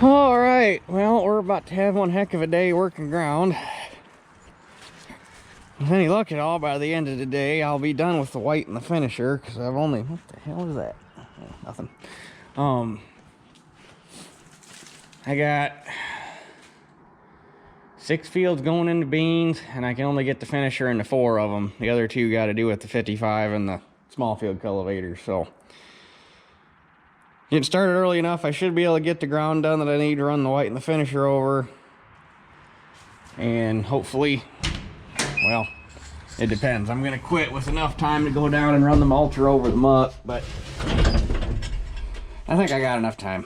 All right, well, we're about to have one heck of a day working ground. With any luck at all, by the end of the day, I'll be done with the white and the finisher, because I've only, what the hell is that? Oh, nothing. I got 6 fields going into beans, and I can only get the finisher into 4 of them. The other 2 got to do with the 55 and the small field cultivators, so. Getting started early enough, I should be able to get the ground done that I need to run the white and the finisher over. And hopefully, well, it depends. I'm gonna quit with enough time to go down and run the mulcher over the muck, but I think I got enough time.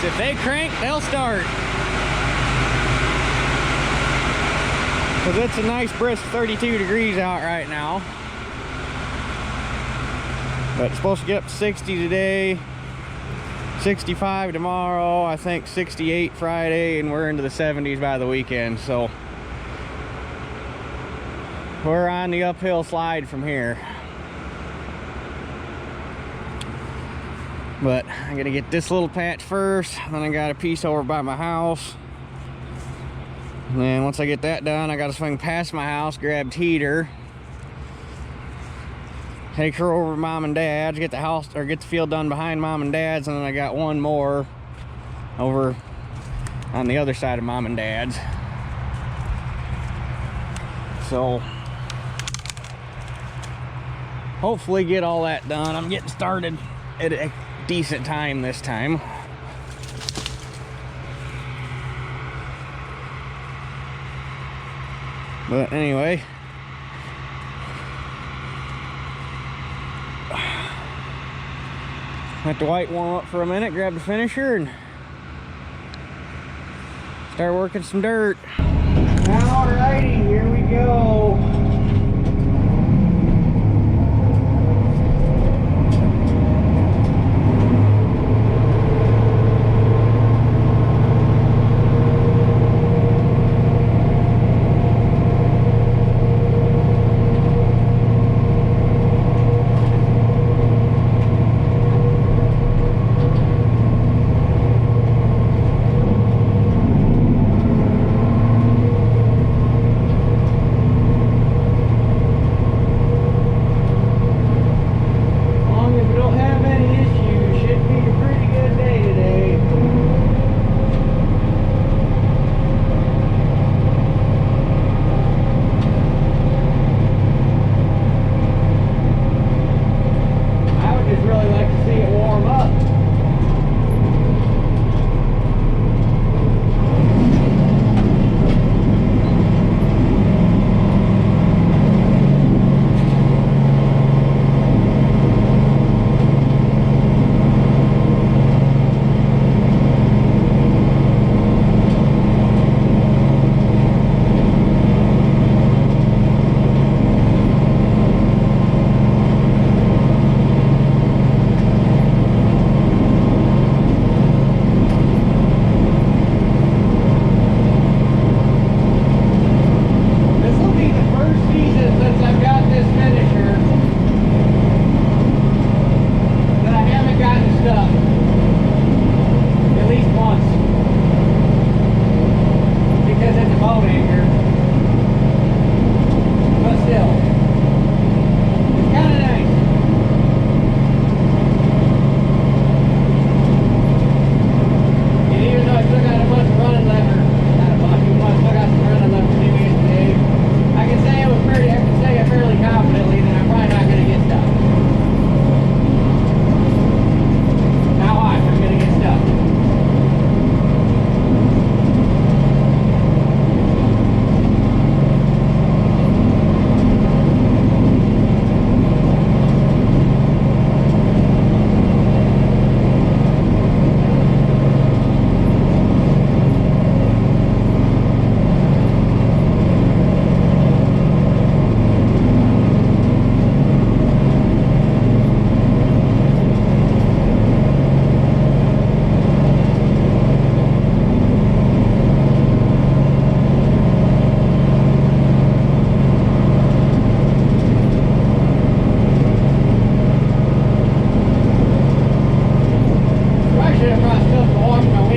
If they crank, they'll start. Because it's a nice brisk 32 degrees out right now. But it's supposed to get up to 60 today, 65 tomorrow, I think 68 Friday, and we're into the 70s by the weekend. So we're on the uphill slide from here. But I'm gonna get this little patch first, then I got a piece over by my house. And then once I get that done, I gotta swing past my house, grab Teeter, take her over to Mom and Dad's, get the house or get the field done behind Mom and Dad's, and then I got one more over on the other side of Mom and Dad's. So hopefully get all that done. I'm getting started at a decent time this time. But anyway, let the white warm up for a minute, grab the finisher, and start working some dirt. Alrighty, here we go.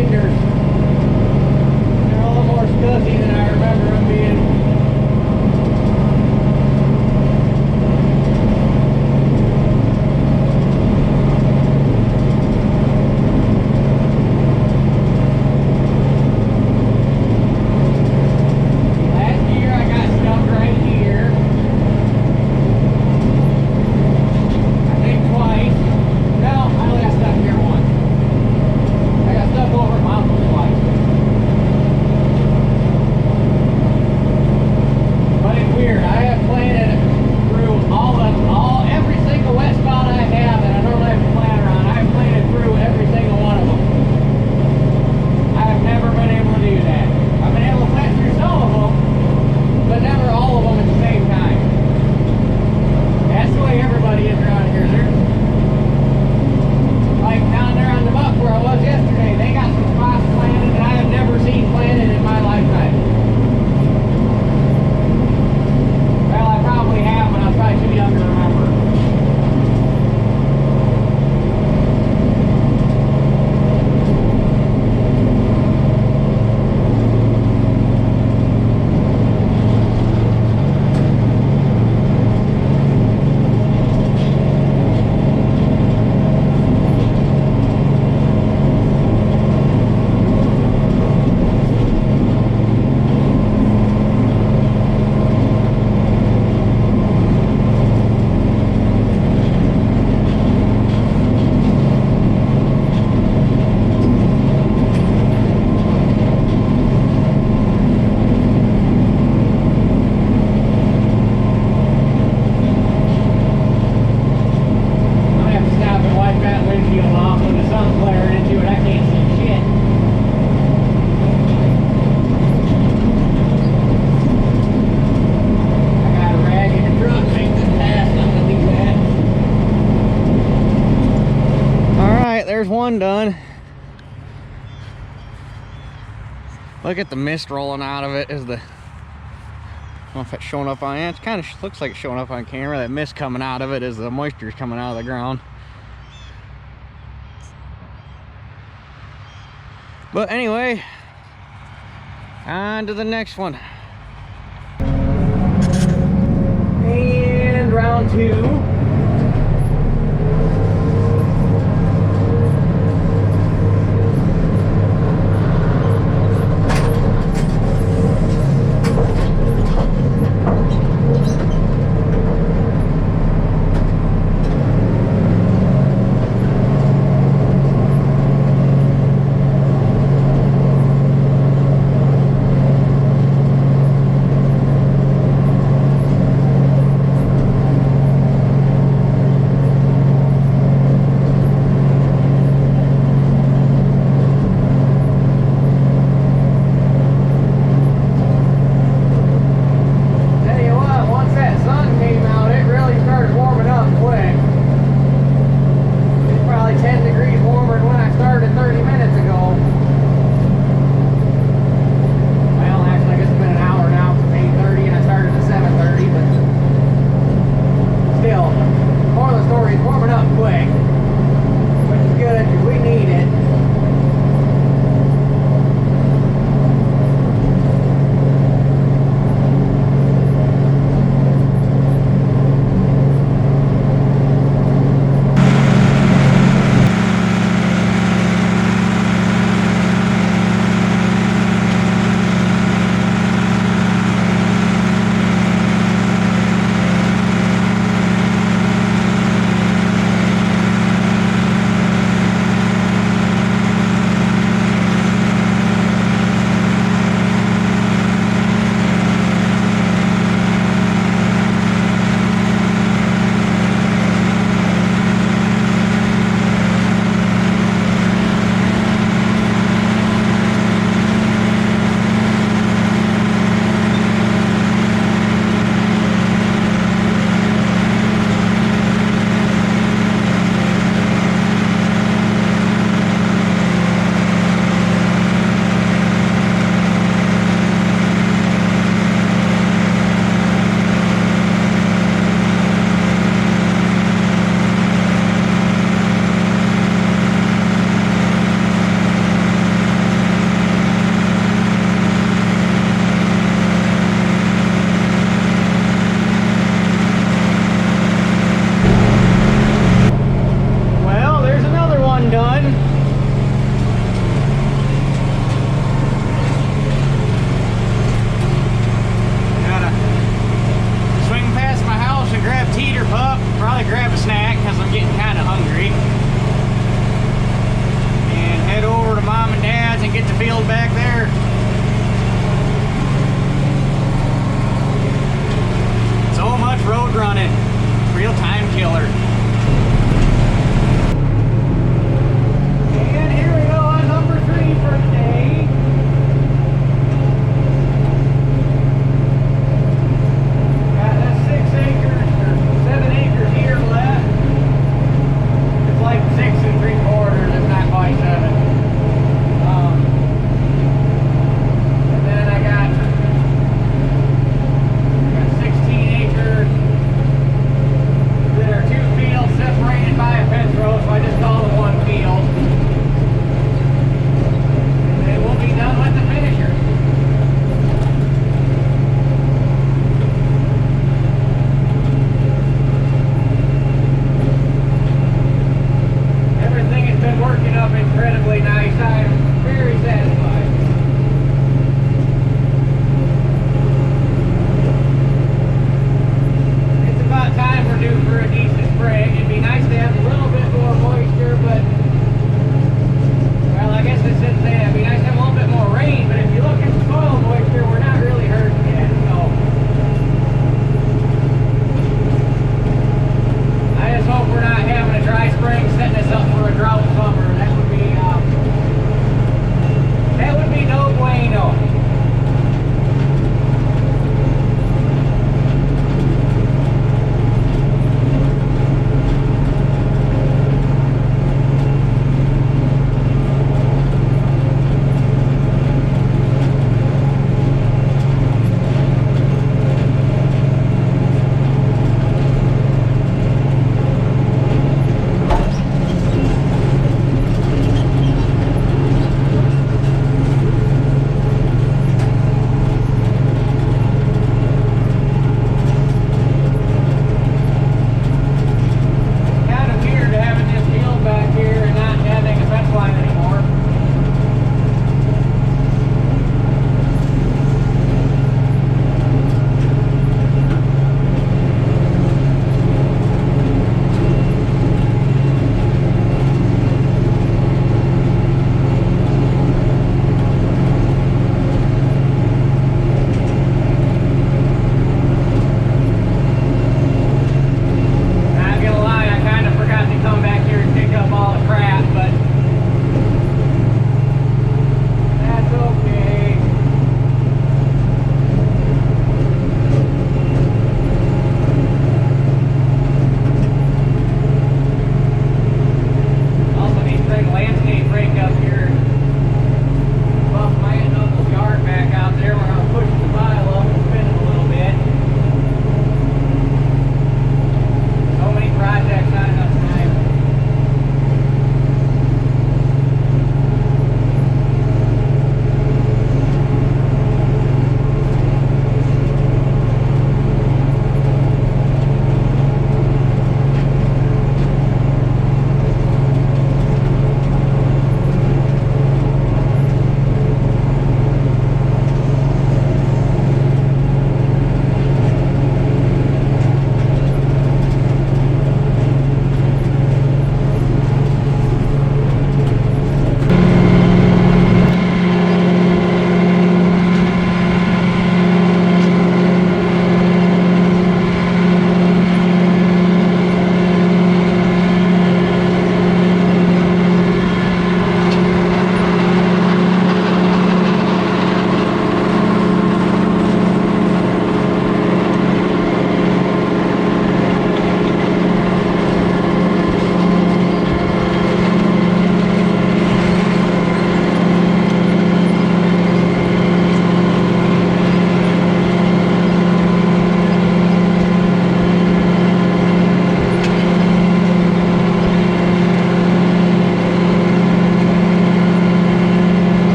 cinders. They're a little more scuzzy than I remember them being. There's one done. Look at the mist rolling out of it. Is the, I don't know if it's showing up on it. It kind of looks like it's showing up on camera. That mist coming out of it as the moisture is coming out of the ground. But anyway, on to the next one. And round two. up incredibly nice. I am very satisfied. It's about time we're due for a decent spring. It'd be nice to have a little bit more moisture, but well, I guess I shouldn't say that. It'd be nice to have a little bit more rain, but if you look at the soil moisture, we're not really hurting yet, so I just hope we're not having a dry spring setting us up for a drought summer. That would be no bueno.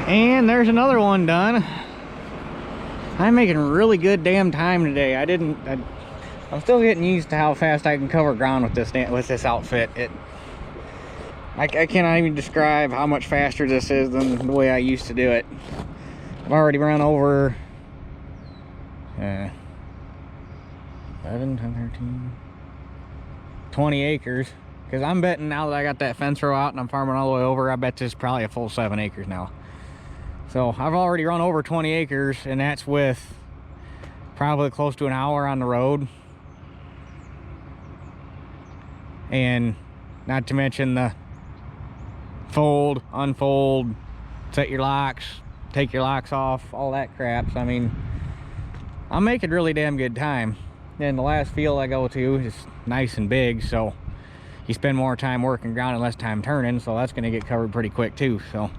And there's another one done. I'm making really good damn time today. I'm still getting used to how fast I can cover ground with this outfit. I cannot even describe how much faster this is than the way I used to do it. I've already run over 11, 10, 13, 20 acres. Because I'm betting now that I got that fence row out and I'm farming all the way over, I bet this is probably a full 7 acres now. So I've already run over 20 acres, and that's with probably close to an hour on the road. And not to mention the fold, unfold, set your locks, take your locks off, all that crap. So I mean, I'm making really damn good time. And the last field I go to is nice and big, so you spend more time working ground and less time turning, so that's going to get covered pretty quick too. So,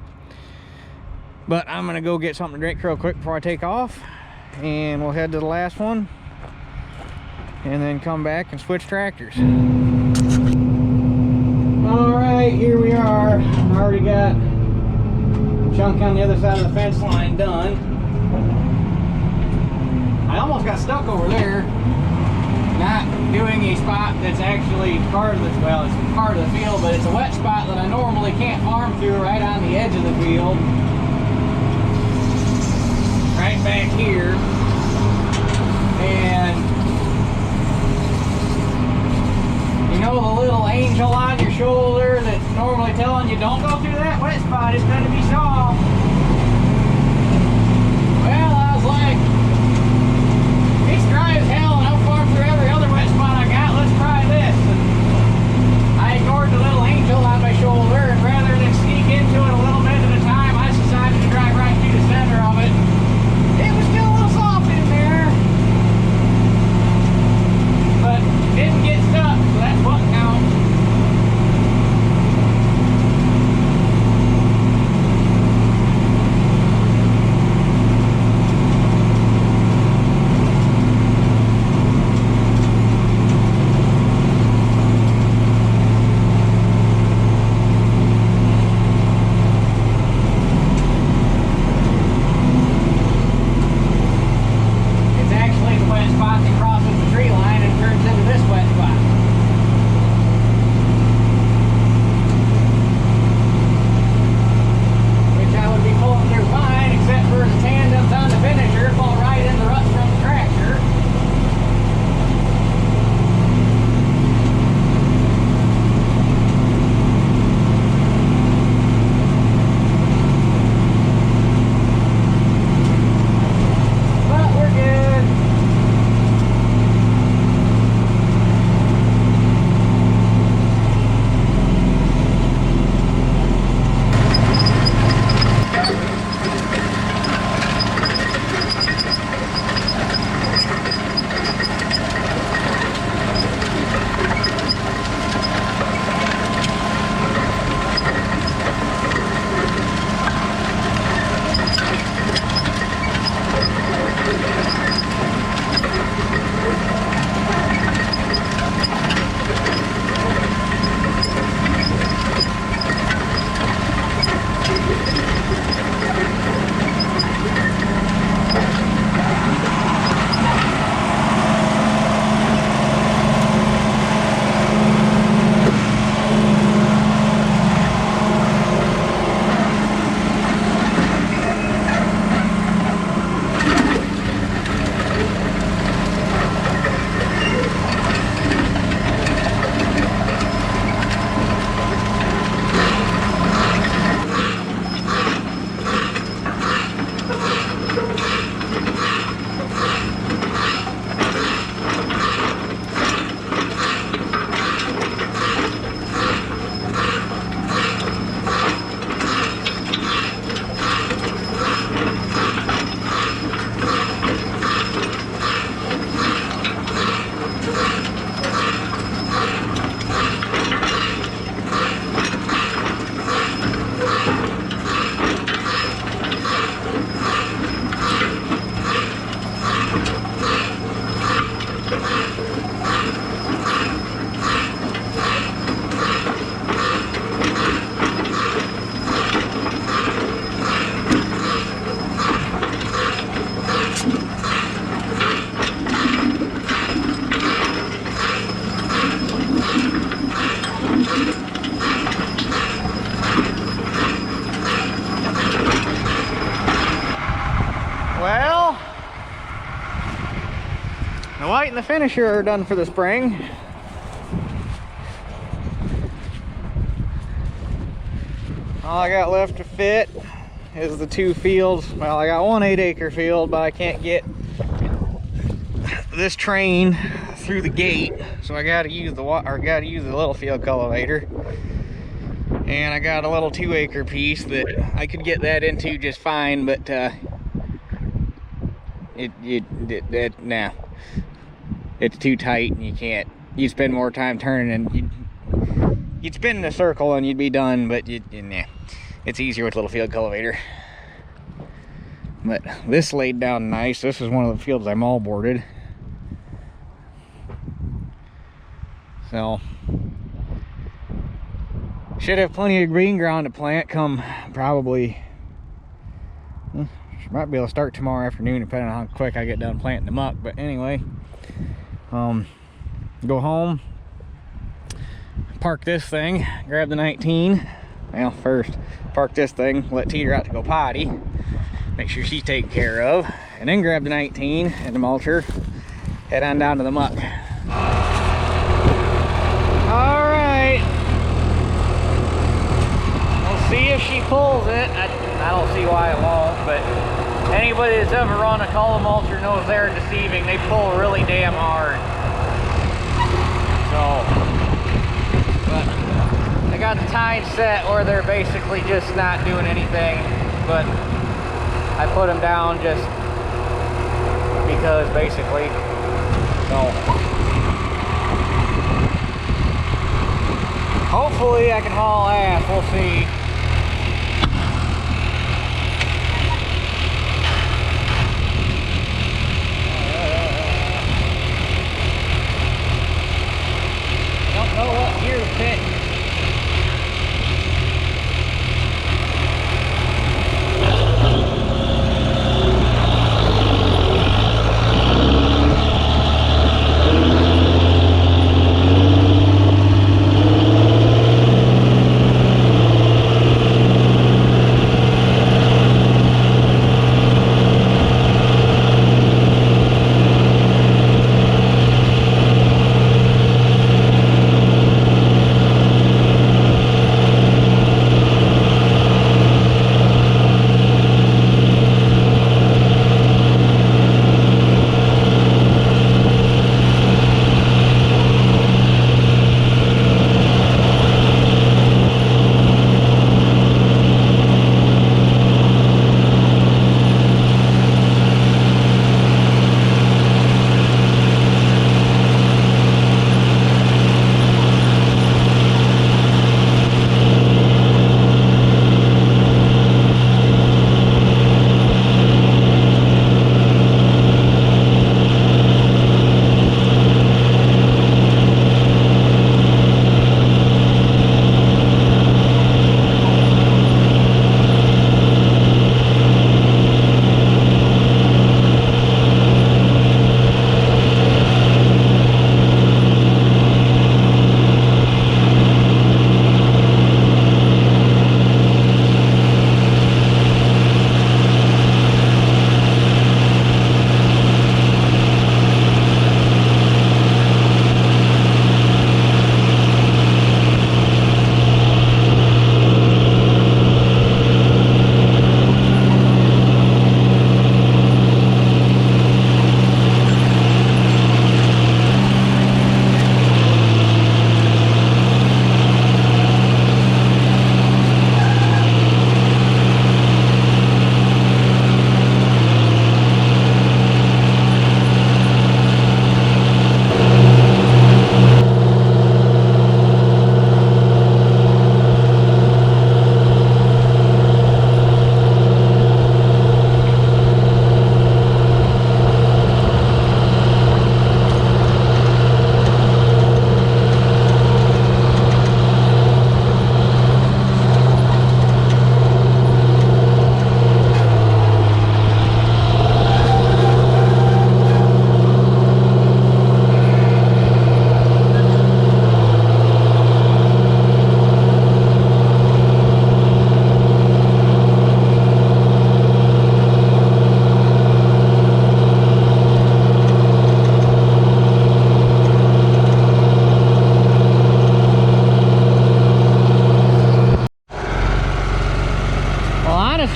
but I'm going to go get something to drink real quick before I take off, and we'll head to the last one and then come back and switch tractors. All right, here we are. I already got a chunk on the other side of the fence line done. I almost got stuck over there, not doing a spot that's actually part of the, well, it's part of the field, but it's a wet spot that I normally can't farm through, right on the edge of the field. Right back here. And you know the little angel on your shoulder that's normally telling you don't go through that wet spot, it's gonna be soft. Well, I was like, it's dry as hell and I'll farm through every other wet spot I got, let's try this. And I ignored the little angel on my shoulder, and rather than sneak into it a little bit at a time, I decided to drive right through the center of it. It was still a little soft in there, but didn't get stuck, so that's what counts. white and the finisher are done for the spring. All I got left to fit is the 2 fields. Well, I got 1 8-acre field, but I can't get this train through the gate, so I got to use the little field cultivator. And I got a little 2-acre piece that I could get that into just fine, but nah, it's too tight and you can't. You spend more time turning and you'd spin in a circle and you'd be done, but nah, it's easier with a little field cultivator. But this laid down nice. This is one of the fields I moll boarded. So should have plenty of green ground to plant come probably. Might be able to start tomorrow afternoon depending on how quick I get done planting the muck. But anyway, go home, park this thing, grab the 19. Well, first park this thing, let Teeter out to go potty, make sure she's taken care of, and then grab the 19 and the mulcher, head on down to the muck. All right, we'll see if she pulls it. I don't see why it won't, but anybody that's ever run a column mulcher knows they're deceiving. They pull really damn hard. So, but I got the tines set where they're basically just not doing anything, but I put them down just because basically. So hopefully I can haul ass, we'll see. Don't know what gear to fit.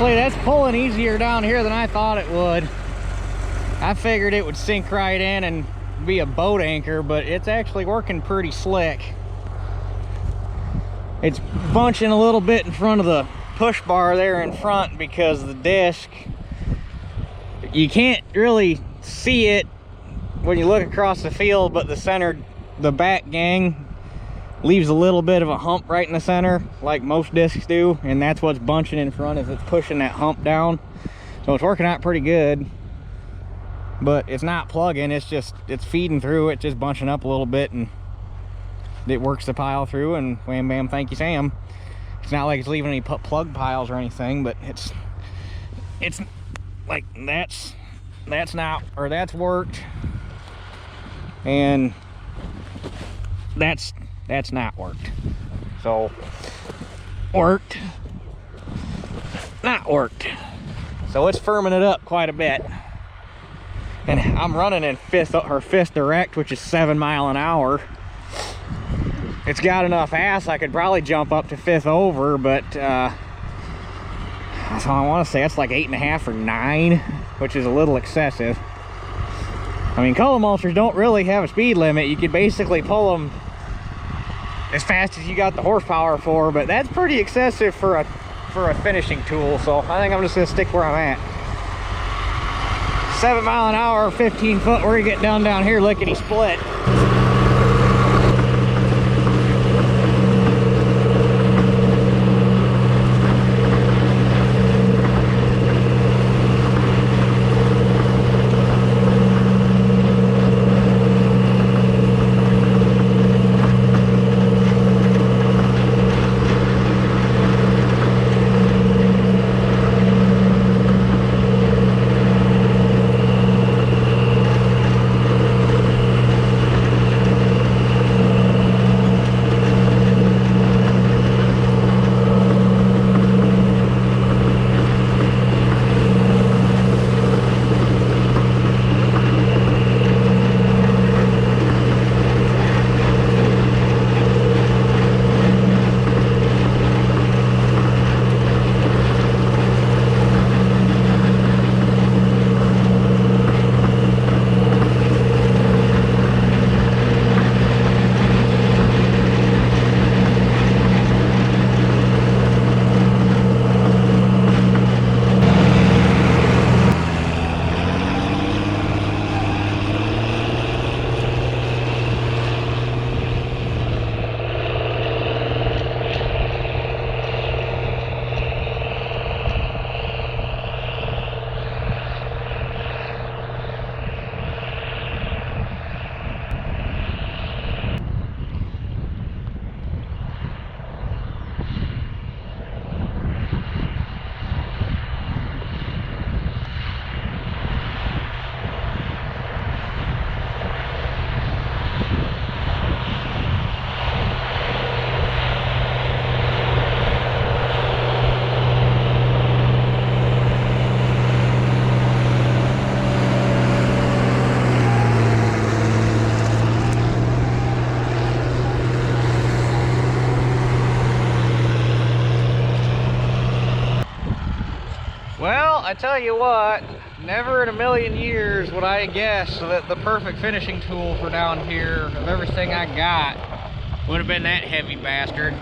Honestly, that's pulling easier down here than I thought it would. I figured it would sink right in and be a boat anchor, but it's actually working pretty slick. It's bunching a little bit in front of the push bar there in front because the disc, you can't really see it when you look across the field, but the back gang leaves a little bit of a hump right in the center, like most discs do, and that's what's bunching in front, is it's pushing that hump down. So it's working out pretty good, but it's not plugging, it's feeding through, it's just bunching up a little bit, and it works the pile through, and wham bam thank you Sam. It's not like it's leaving any plug piles or anything, but it's like that's worked, and that's not worked. So worked, not worked. So it's firming it up quite a bit, and I'm running in fifth direct, which is 7 miles an hour. It's got enough ass I could probably jump up to fifth over, but so I want to say it's like 8.5 or 9, which is a little excessive. I mean, color mulchers don't really have a speed limit. You could basically pull them as fast as you got the horsepower for, but that's pretty excessive for a finishing tool. So I think I'm just gonna stick where I'm at. 7 mile an hour, 15 foot. We're gonna get down here lickety split. Well, I tell you what, never in a million years would I guess that the perfect finishing tool for down here of everything I got would have been that heavy bastard.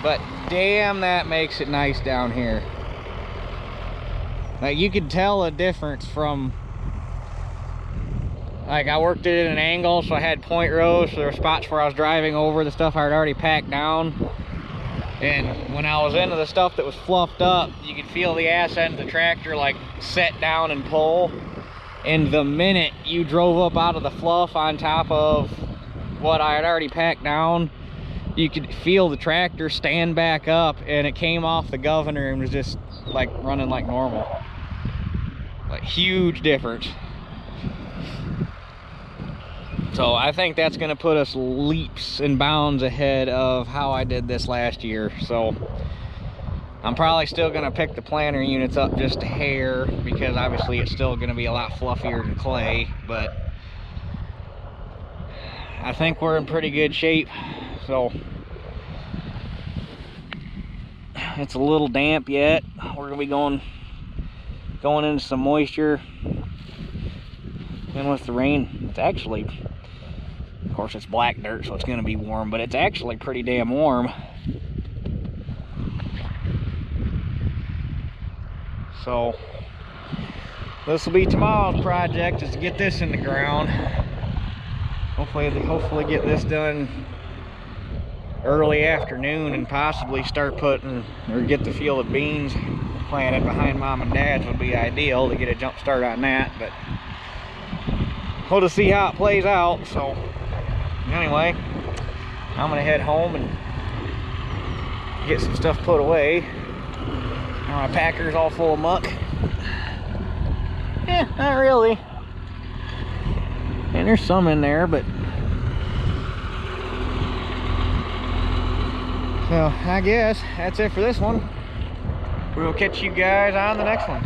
But damn, that makes it nice down here. Like, you could tell a difference from, like, I worked it at an angle, so I had point rows, so there were spots where I was driving over the stuff I had already packed down. And when I was into the stuff that was fluffed up, you could feel the ass end of the tractor like set down and pull. And the minute you drove up out of the fluff on top of what I had already packed down, you could feel the tractor stand back up, and it came off the governor and was just like running like normal. Like, huge difference. So I think that's going to put us leaps and bounds ahead of how I did this last year. So I'm probably still going to pick the planter units up just a hair, because obviously it's still going to be a lot fluffier than clay, but I think we're in pretty good shape. So It's a little damp yet. We're gonna be going into some moisture. And with the rain, it's actually, of course it's black dirt, so it's gonna be warm, but it's actually pretty damn warm. So this will be tomorrow's project, is to get this in the ground. Hopefully get this done early afternoon, and possibly start putting, or get the field of beans planted behind Mom and Dad's would be ideal to get a jump start on that. But we'll just see how it plays out. So anyway, I'm gonna head home and get some stuff put away. My packer's all full of muck. Yeah, not really. And there's some in there, but so I guess that's it for this one. We'll catch you guys on the next one.